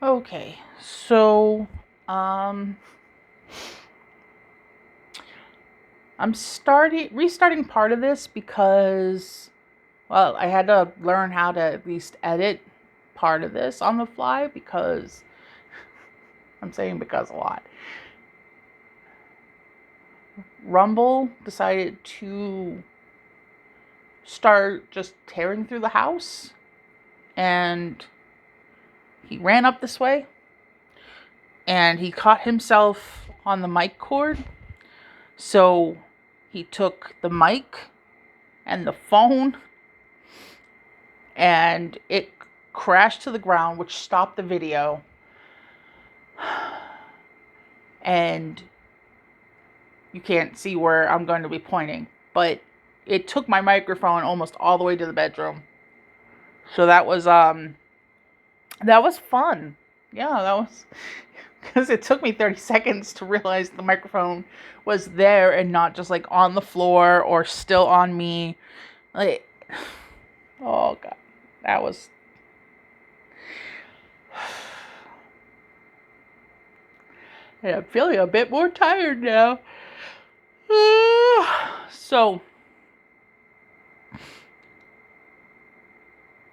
Okay, so um, I'm restarting part of this because, well, I had to learn how to at least edit part of this on the fly because I'm saying because a lot. Rumble decided to start just tearing through the house, and he ran up this way and he caught himself on the mic cord. So he took the mic and the phone, and it crashed to the ground, which stopped the video. And you can't see where I'm going to be pointing, but it took my microphone almost all the way to the bedroom. So that was fun. Yeah, that was because it took me 30 seconds to realize the microphone was there and not just like on the floor or still on me. Like, oh god, that was. Yeah, I'm feeling a bit more tired now. So,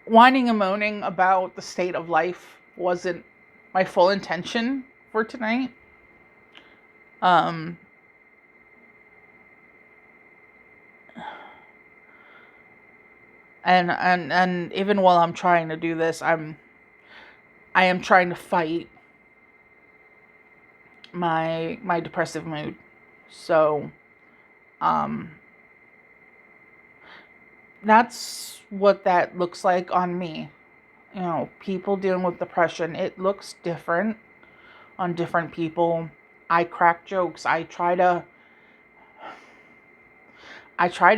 whining and moaning about the state of life wasn't my full intention for tonight. Um, and even while I'm trying to do this, I am trying to fight my depressive mood. So, um, that's what that looks like on me. You know, people dealing with depression, it looks different on different people. I crack jokes. I try to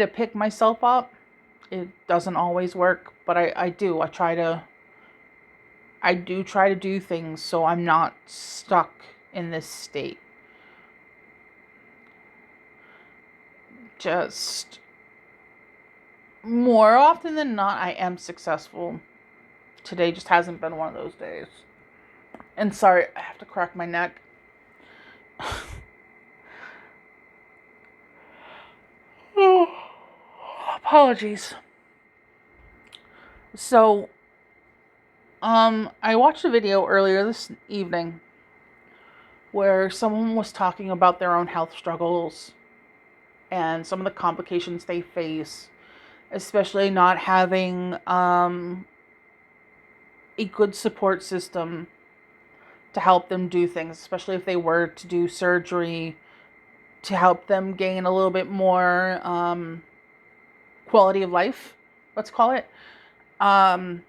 pick myself up. It doesn't always work, but I do. I do try to do things so I'm not stuck in this state. Just more often than not, I am successful. Today just hasn't been one of those days. And sorry, I have to crack my neck. Apologies. So, I watched a video earlier this evening where someone was talking about their own health struggles and some of the complications they face, especially not having a good support system to help them do things, especially if they were to do surgery to help them gain a little bit more quality of life, let's call it. Um,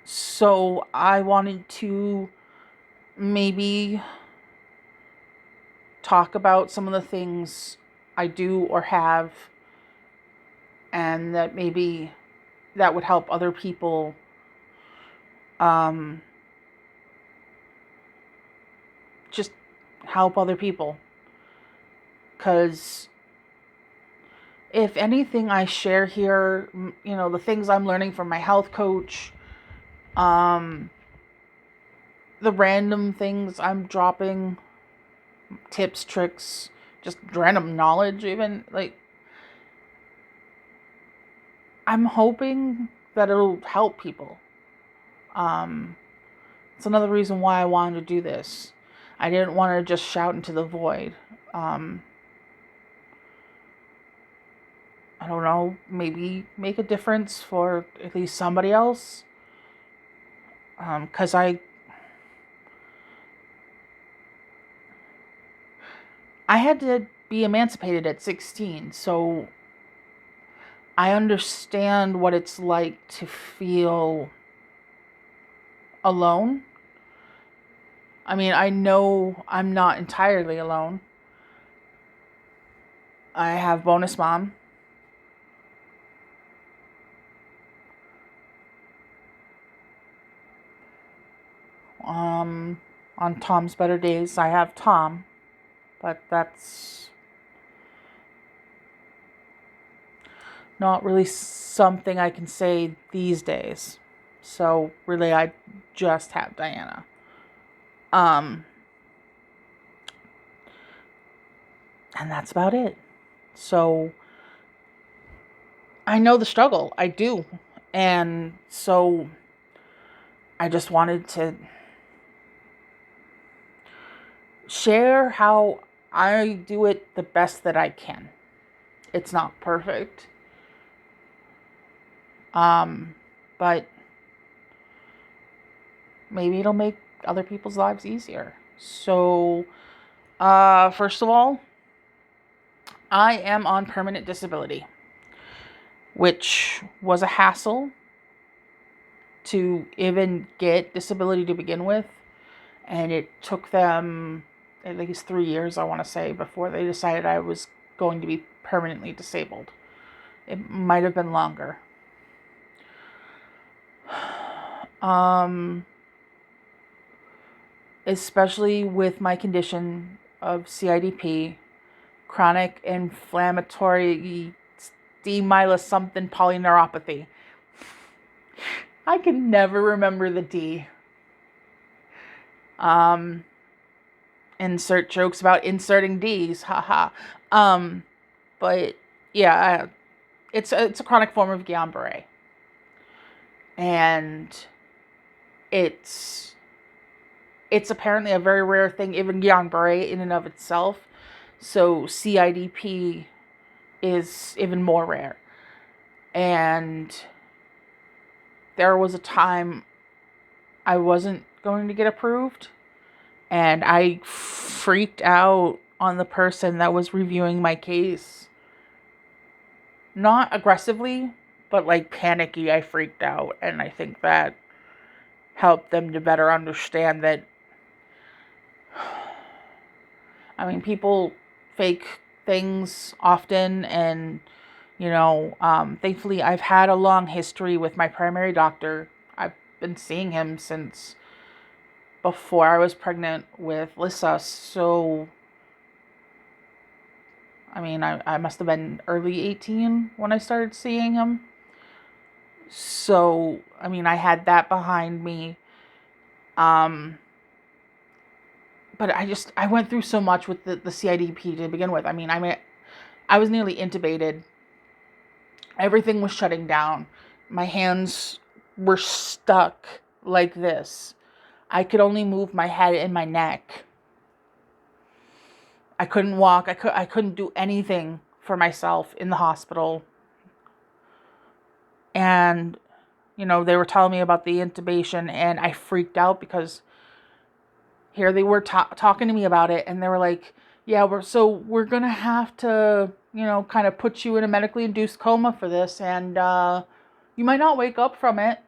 so I wanted to maybe talk about some of the things I do or have, and that maybe that would help other people um, just help other people. Because if anything I share here, you know, the things I'm learning from my health coach, um, the random things I'm dropping, tips, tricks, just random knowledge, even, like, I'm hoping that it'll help people. Um, it's another reason why I wanted to do this. I didn't want to just shout into the void. Um, I don't know, maybe make a difference for at least somebody else. Because I had to be emancipated at 16, so I understand what it's like to feel alone. I mean, I know I'm not entirely alone. I have bonus mom. Um, on Tom's better days, I have Tom, but that's not really something I can say these days. So really, I just have Diana. Um, and that's about it. So I know the struggle. I do. And so I just wanted to share how I do it the best that I can. It's not perfect. Um, but maybe it'll make other people's lives easier. So, first of all, I am on permanent disability, which was a hassle to even get disability to begin with. And it took them at least 3 years, I want to say, before they decided I was going to be permanently disabled. It might have been longer. Um, Especially with my condition of CIDP, chronic inflammatory demyelin something polyneuropathy. I can never remember the D. Insert jokes about inserting D's, haha. But yeah, it's a chronic form of Guillain-Barré, and it's apparently a very rare thing, even Guillain-Barré in and of itself. So CIDP is even more rare. And there was a time I wasn't going to get approved, and I freaked out on the person that was reviewing my case. Not aggressively, but like panicky. I freaked out, and I think that helped them to better understand that, I mean, people fake things often, and thankfully I've had a long history with my primary doctor. I've been seeing him since before I was pregnant with Lissa. So, I mean, I must have been early 18 when I started seeing him. So, I mean, I had that behind me. But I went through so much with the CIDP to begin with. I was nearly intubated. Everything was shutting down. My hands were stuck like this. I could only move my head and my neck. I couldn't walk. I couldn't do anything for myself in the hospital. And they were telling me about the intubation, and I freaked out because here they were talking to me about it, and they were like, yeah, we're going to have to, kind of put you in a medically induced coma for this, and you might not wake up from it,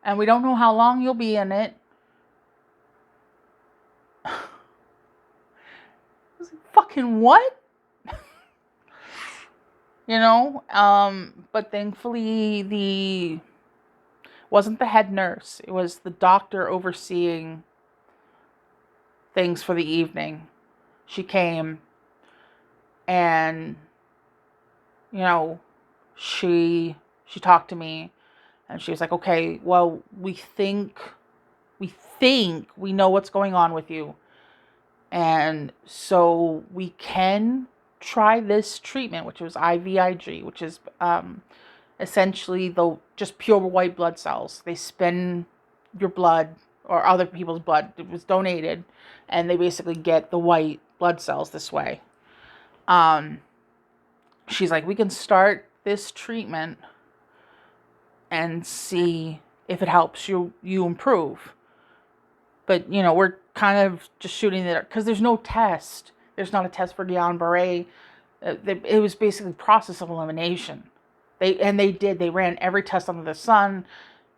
and we don't know how long you'll be in it. I was like, fucking what? But thankfully wasn't the head nurse. It was the doctor overseeing things for the evening. She came, and she talked to me, and she was like, okay, well, we think we know what's going on with you, and so we can try this treatment, which was IVIG, which is essentially just pure white blood cells. They spin your blood or other people's blood. It was donated, and they basically get the white blood cells this way. She's like, we can start this treatment and see if it helps you improve. But, we're kind of just shooting it because there's no test. There's not a test for Guillain-Barré. It was basically process of elimination. They ran every test under the sun.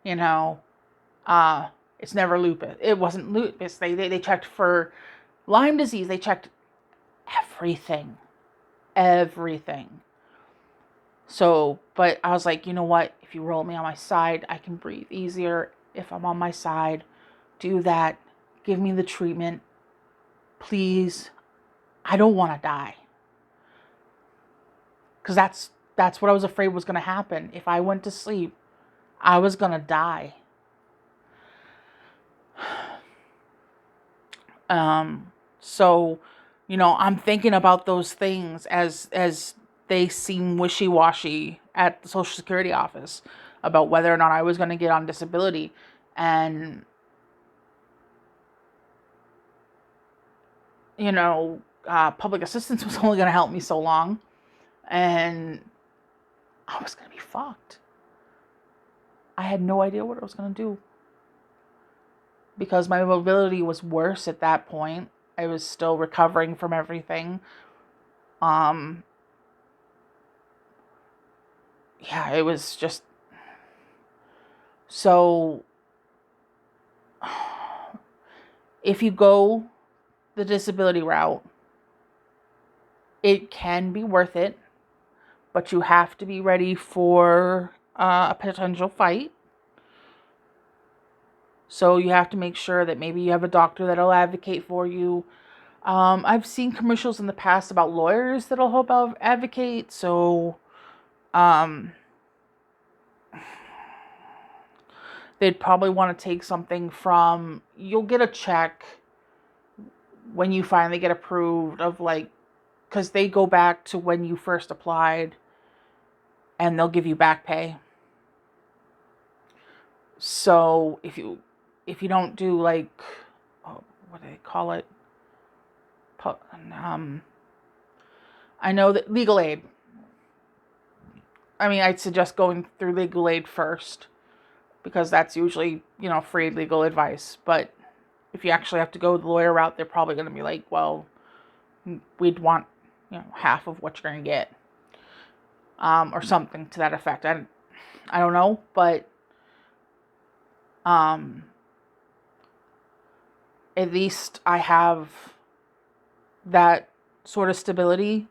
It's never lupus. It wasn't lupus. They checked for Lyme disease. They checked everything. So, but I was like, you know what? If you roll me on my side, I can breathe easier. If I'm on my side, do that. Give me the treatment. Please. I don't want to die. Because that's what I was afraid was going to happen. If I went to sleep, I was going to die. So, I'm thinking about those things as they seem wishy-washy at the Social Security office about whether or not I was going to get on disability. And, public assistance was only going to help me so long. And I was going to be fucked. I had no idea what I was going to do. Because my mobility was worse at that point. I was still recovering from everything. Yeah, it was just so. If you go the disability route, it can be worth it, but you have to be ready for a potential fight. So you have to make sure that maybe you have a doctor that'll advocate for you. I've seen commercials in the past about lawyers that'll help advocate. So they'd probably want to take something from, you'll get a check when you finally get approved of because they go back to when you first applied and they'll give you back pay. So if you don't do what do they call it? I know that legal aid. I mean, I'd suggest going through legal aid first because that's usually, free legal advice. But if you actually have to go the lawyer route, they're probably going to be like, well, we'd want, half of what you're going to get. Or something to that effect. I don't know, but at least I have that sort of stability.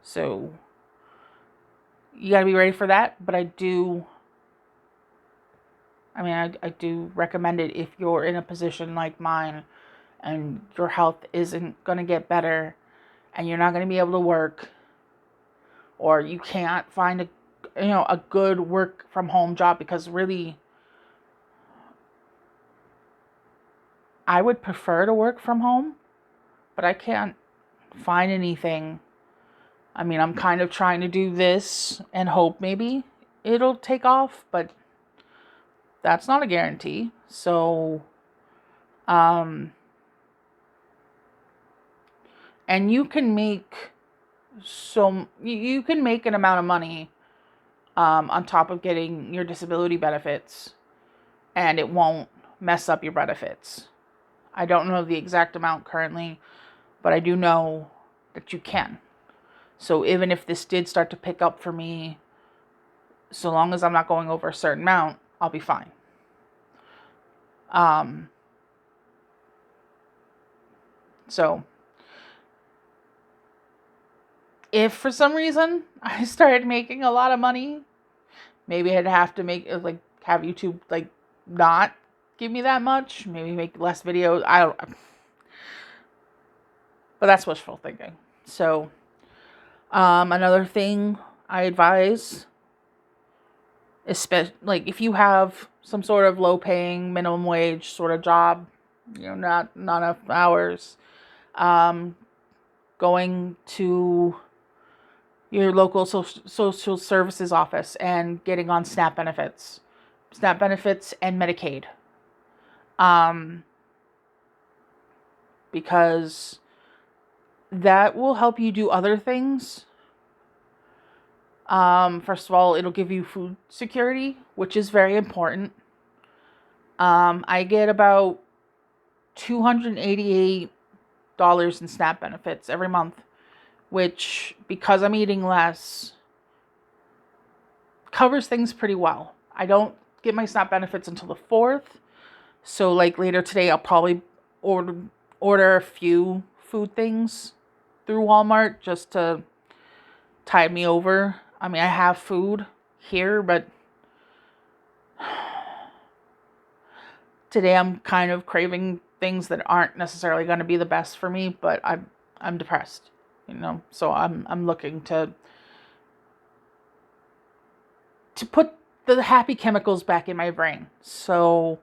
So you got to be ready for that, but I do recommend it if you're in a position like mine and your health isn't going to get better and you're not going to be able to work, or you can't find a good work from home job, because really I would prefer to work from home, but I can't find anything. I mean, I'm kind of trying to do this and hope maybe it'll take off, but that's not a guarantee. So, and you can make you can make an amount of money on top of getting your disability benefits, and it won't mess up your benefits. I don't know the exact amount currently, but I do know that you can. So even if this did start to pick up for me, so long as I'm not going over a certain amount, I'll be fine. So if for some reason I started making a lot of money, maybe I'd have to have YouTube not give me that much, maybe make less videos. I don't, but that's wishful thinking. So another thing I advise, especially if you have some sort of low paying minimum wage sort of job, not enough hours, going to your local social services office and getting on SNAP benefits and Medicaid, because that will help you do other things. First of all, it'll give you food security, which is very important. I get about $288 in SNAP benefits every month, which, because I'm eating less, covers things pretty well. I don't get my SNAP benefits until the 4th. So later today, I'll probably order a few food things through Walmart just to tide me over. I mean, I have food here, but today I'm kind of craving things that aren't necessarily going to be the best for me, but I'm depressed, so I'm looking to to put the happy chemicals back in my brain. So,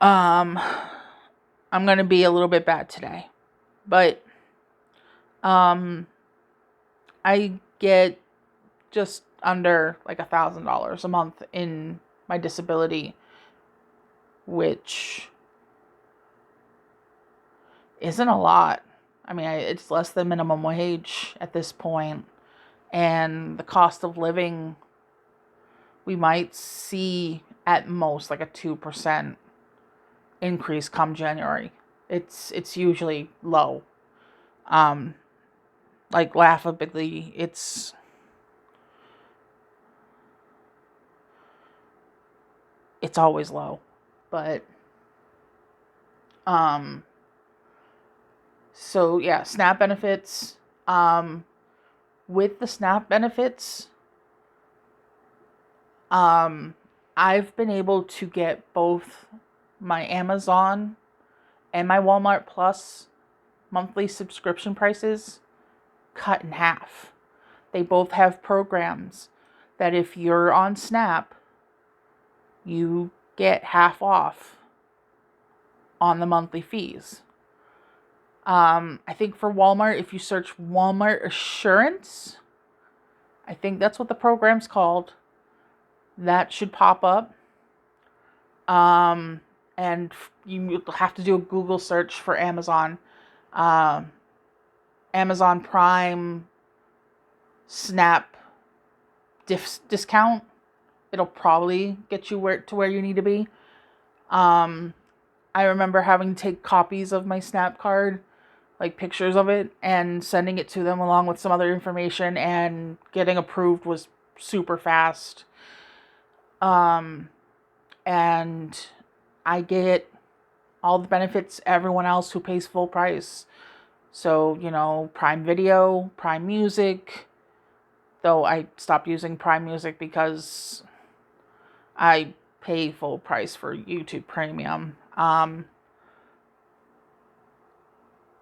I'm going to be a little bit bad today. But, I get just under like $1,000 a month in my disability, which isn't a lot. I mean, it's less than minimum wage at this point, and the cost of living, we might see at most like a 2% increase come January. It's usually low. Um, like laughably, it's always low, but um, so yeah, SNAP benefits. With the SNAP benefits, I've been able to get both my Amazon and my Walmart Plus monthly subscription prices cut in half. They both have programs that if you're on SNAP, you get half off on the monthly fees. I think for Walmart, if you search Walmart Assurance, I think that's what the program's called, that should pop up. And you have to do a Google search for Amazon. Amazon Prime SNAP discount. It'll probably get you where you need to be. I remember having to take copies of my SNAP card, like pictures of it, and sending it to them along with some other information, and getting approved was super fast. And I get all the benefits everyone else who pays full price. So, Prime Video, Prime Music, though I stopped using Prime Music because I pay full price for YouTube Premium.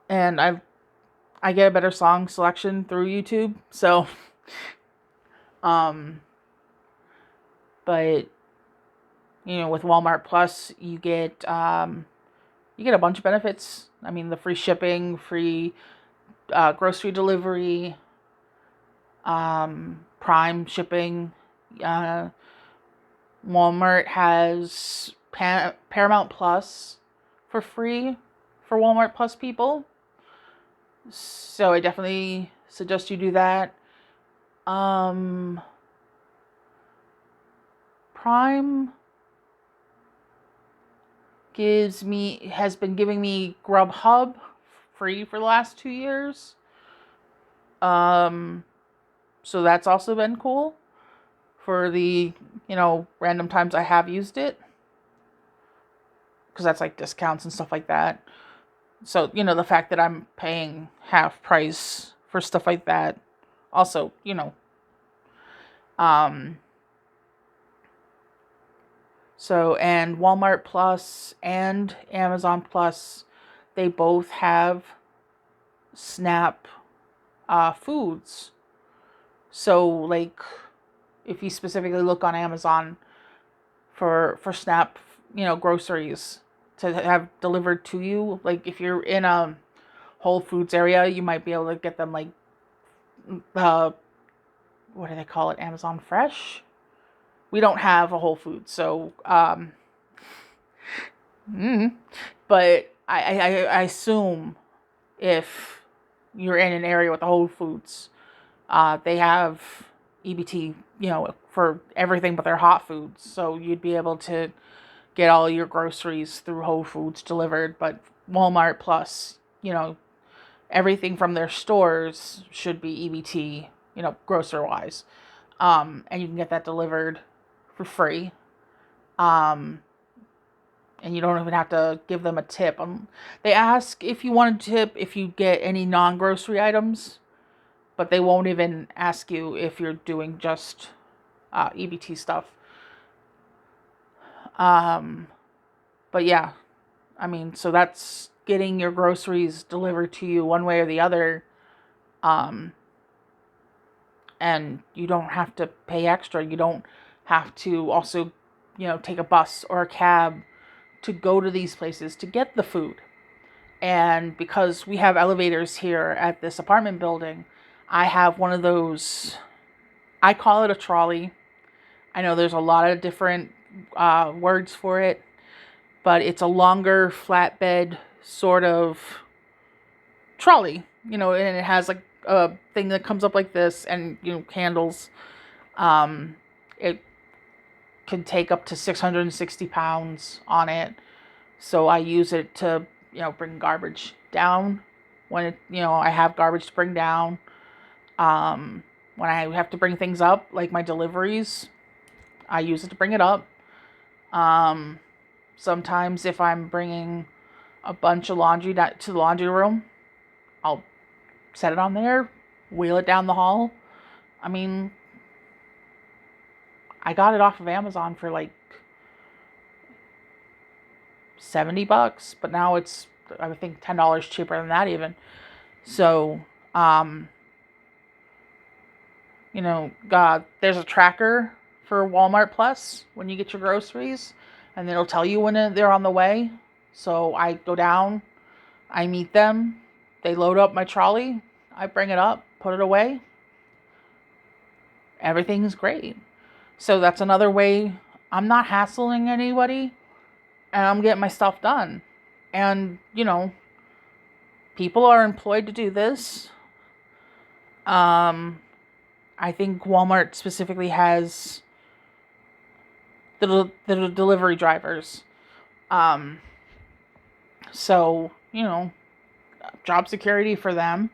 And I get a better song selection through YouTube. So, but with Walmart Plus, you get a bunch of benefits. I mean, the free shipping, free grocery delivery, Prime shipping. Walmart has Paramount Plus for free for Walmart Plus people. So I definitely suggest you do that. Prime has been giving me Grubhub free for the last 2 years. So that's also been cool for the, random times I have used it. Because that's like discounts and stuff like that. So, the fact that I'm paying half price for stuff like that. Also, So, and Walmart Plus and Amazon Plus, they both have SNAP foods. So, like, if you specifically look on Amazon for SNAP, groceries to have delivered to you, like if you're in a Whole Foods area, you might be able to get them like what do they call it? Amazon Fresh. We don't have a Whole Foods, so but I assume if you're in an area with a Whole Foods, they have EBT, for everything but their hot foods. So you'd be able to get all your groceries through Whole Foods delivered. But Walmart Plus, everything from their stores should be EBT, grocery wise. And you can get that delivered for free. And you don't even have to give them a tip. They ask if you want a tip if you get any non-grocery items, but they won't even ask you if you're doing just EBT stuff. But yeah, I mean, so that's getting your groceries delivered to you one way or the other. and you don't have to pay extra. You don't have to also, take a bus or a cab to go to these places to get the food. And because we have elevators here at this apartment building, I have one of those, I call it a trolley. I know there's a lot of different words for it, but it's a longer flatbed sort of trolley, and it has like a thing that comes up like this and, handles. It can take up to 660 pounds on it. So I use it to, bring garbage down when I have garbage to bring down. When I have to bring things up, like my deliveries, I use it to bring it up. Sometimes if I'm bringing a bunch of laundry to the laundry room, I'll set it on there, wheel it down the hall. I mean, I got it off of Amazon for like $70, but now it's, I think, $10 cheaper than that even. So, there's a tracker for Walmart Plus when you get your groceries, and it'll tell you when they're on the way. So I go down, I meet them, they load up my trolley, I bring it up, put it away. Everything's great. So that's another way I'm not hassling anybody, and I'm getting my stuff done. And, people are employed to do this. I think Walmart specifically has the delivery drivers. So, job security for them.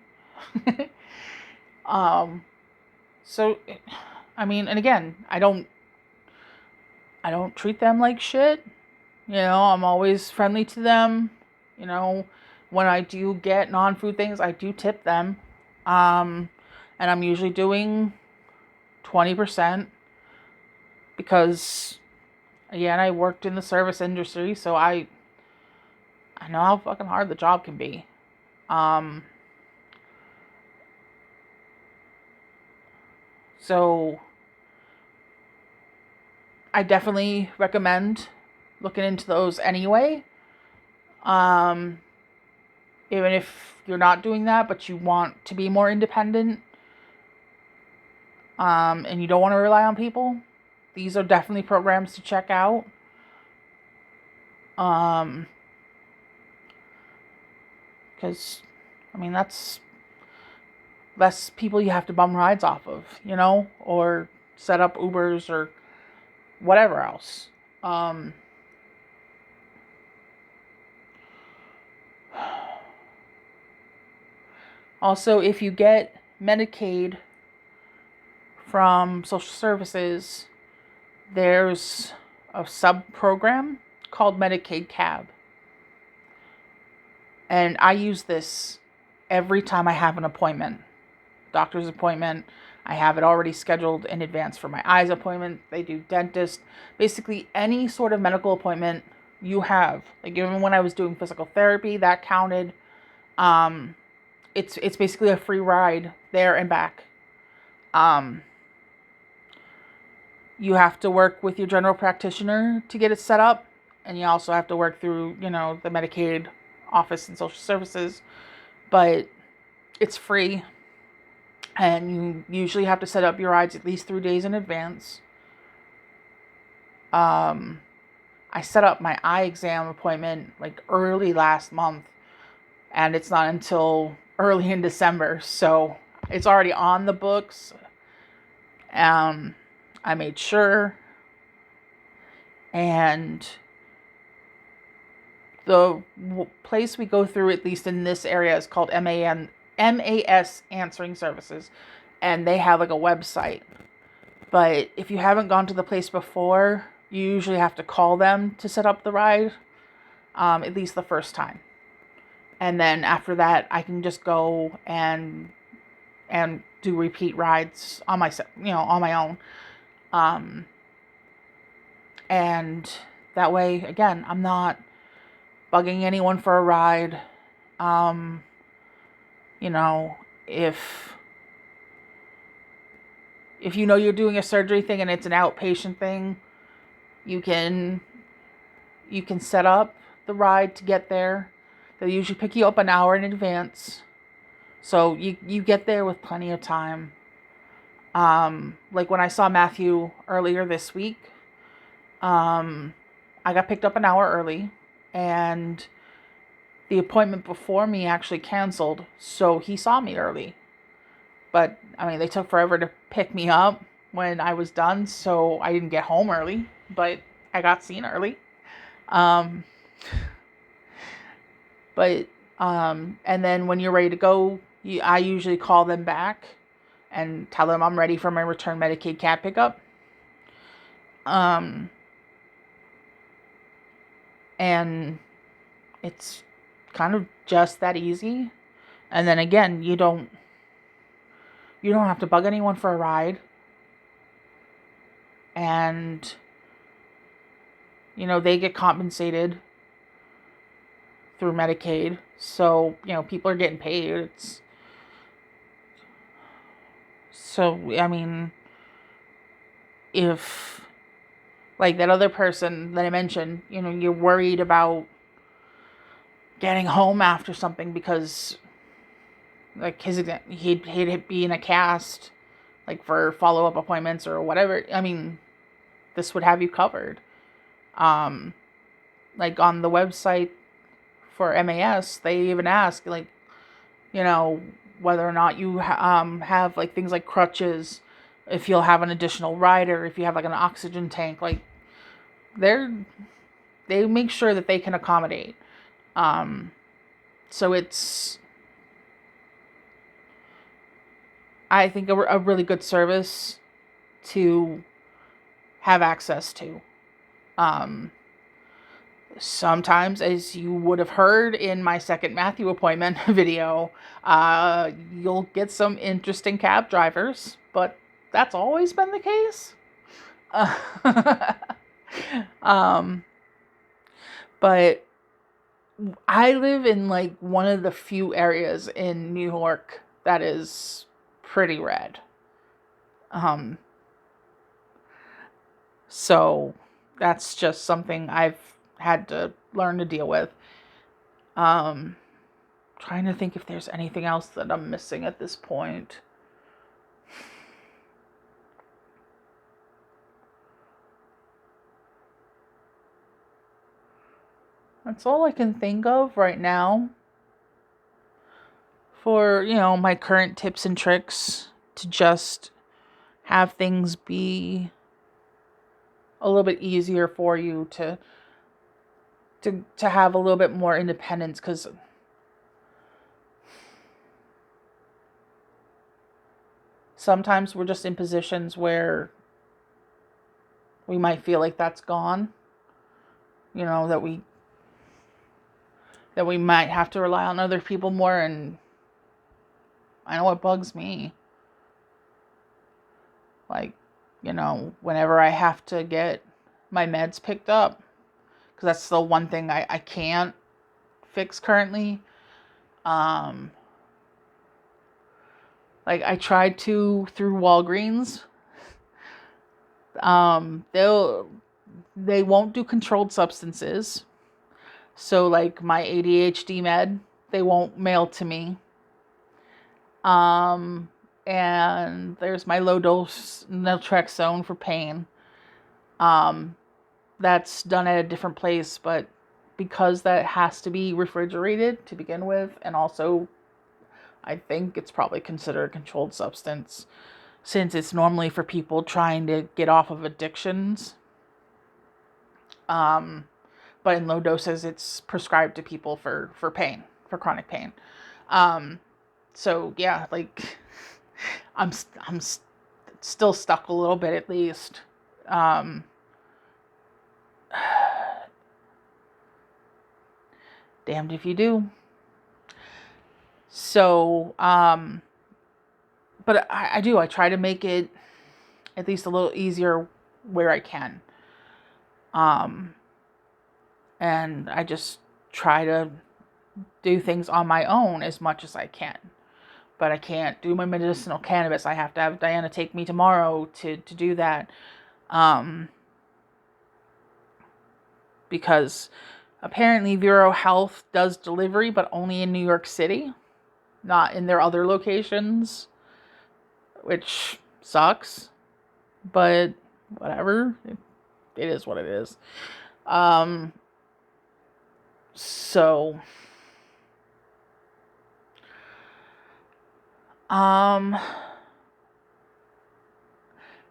So, I mean, and again, I don't treat them like shit. I'm always friendly to them. When I do get non-food things, I do tip them. And I'm usually doing 20% because, again, I worked in the service industry, so I know how fucking hard the job can be. So I definitely recommend looking into those anyway. Even if you're not doing that, but you want to be more independent, and you don't want to rely on people, these are definitely programs to check out. Because, I mean, that's less people you have to bum rides off of, or set up Ubers or whatever else. Also, if you get Medicaid from social services, there's a sub-program called Medicaid Cab. And I use this every time I have an appointment, doctor's appointment. I have it already scheduled in advance for my eyes appointment. They do dentist. Basically, any sort of medical appointment you have. Like, even when I was doing physical therapy, that counted. It's basically a free ride there and back. You have to work with your general practitioner to get it set up, and you also have to work through, the Medicaid office and social services, but it's free, and you usually have to set up your rides at least 3 days in advance. I set up my eye exam appointment like early last month, and it's not until early in December, so it's already on the books. I made sure, and the place we go through, at least in this area, is called MAS Answering Services, and they have like a website. But if you haven't gone to the place before, you usually have to call them to set up the ride, at least the first time. And then after that, I can just go and do repeat rides on my own. And that way, again, I'm not bugging anyone for a ride. If if you know you're doing a surgery thing and it's an outpatient thing, you can set up the ride to get there. They'll usually pick you up an hour in advance, so you get there with plenty of time. Like when I saw Matthew earlier this week, I got picked up an hour early, and the appointment before me actually canceled, so he saw me early. But I mean, they took forever to pick me up when I was done, so I didn't get home early, but I got seen early. Um, but and then when you're ready to go, I usually call them back and tell them I'm ready for my return Medicaid cat pickup. Um, and it's kind of just that easy. And then again, you don't have to bug anyone for a ride. And they get compensated through Medicaid. So, people are getting paid. I mean, if like that other person that I mentioned, you're worried about getting home after something because like he'd be in a cast like for follow-up appointments or whatever. I mean, this would have you covered. Like on the website for MAS, they even ask like, whether or not you have like things like crutches, if you'll have an additional rider, if you have like an oxygen tank, like they make sure that they can accommodate. So it's, I think, a really good service to have access to. Sometimes, as you would have heard in my second Matthew appointment video, you'll get some interesting cab drivers, but that's always been the case. But I live in like one of the few areas in New York that is pretty red. So that's just something I've had to learn to deal with. Trying to think if there's anything else that I'm missing at this point. That's all I can think of right now for, my current tips and tricks to just have things be a little bit easier for you to have a little bit more independence, because sometimes we're just in positions where we might feel like that's gone, that we might have to rely on other people more. And I know what bugs me. Like, whenever I have to get my meds picked up, because that's the one thing I can't fix currently. Like I tried to through Walgreens. They won't do controlled substances. So like my ADHD med, they won't mail to me. And there's my low dose naltrexone for pain. That's done at a different place, but because that has to be refrigerated to begin with, and also I think it's probably considered a controlled substance since it's normally for people trying to get off of addictions. But in low doses, it's prescribed to people for pain, for chronic pain. So yeah, like I'm still stuck a little bit at least. Damned if you do. So, but I do. I try to make it at least a little easier where I can. And I just try to do things on my own as much as I can. but I can't do my medicinal cannabis. I have to have Diana take me tomorrow to do that. Because apparently Vero Health does delivery, but only in New York City, not in their other locations, which sucks, but whatever. It is what it is. So,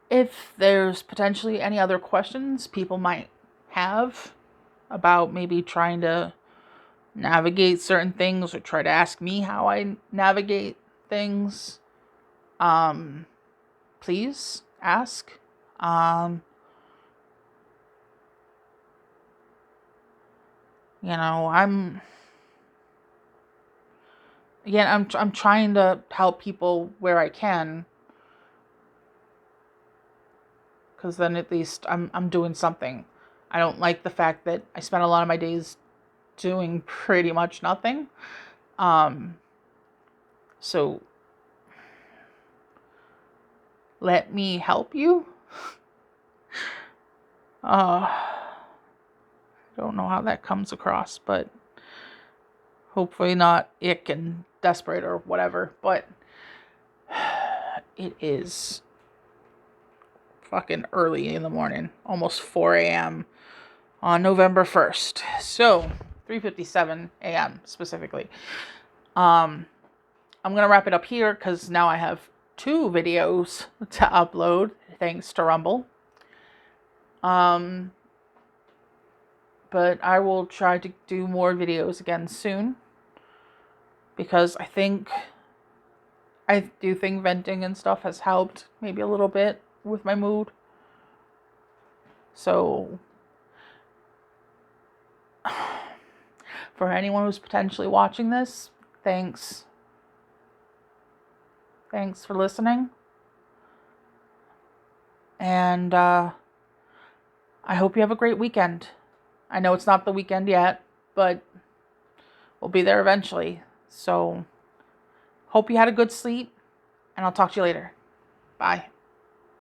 if there's potentially any other questions people might have about maybe trying to navigate certain things or try to ask me how I navigate things, please ask. I'm trying to help people where I can, because then at least I'm doing something. I don't like the fact that I spend a lot of my days doing pretty much nothing. So let me help you. I don't know how that comes across, but hopefully not ick and desperate or whatever. But it is fucking early in the morning, almost 4 a.m. on November 1st. So 3:57 a.m. specifically. I'm gonna wrap it up here because now I have 2 videos to upload thanks to Rumble. But I will try to do more videos again soon, because I do think venting and stuff has helped maybe a little bit with my mood. So for anyone who's potentially watching this, thanks for listening. And I hope you have a great weekend. I know it's not the weekend yet, but we'll be there eventually. So hope you had a good sleep, and I'll talk to you later. Bye.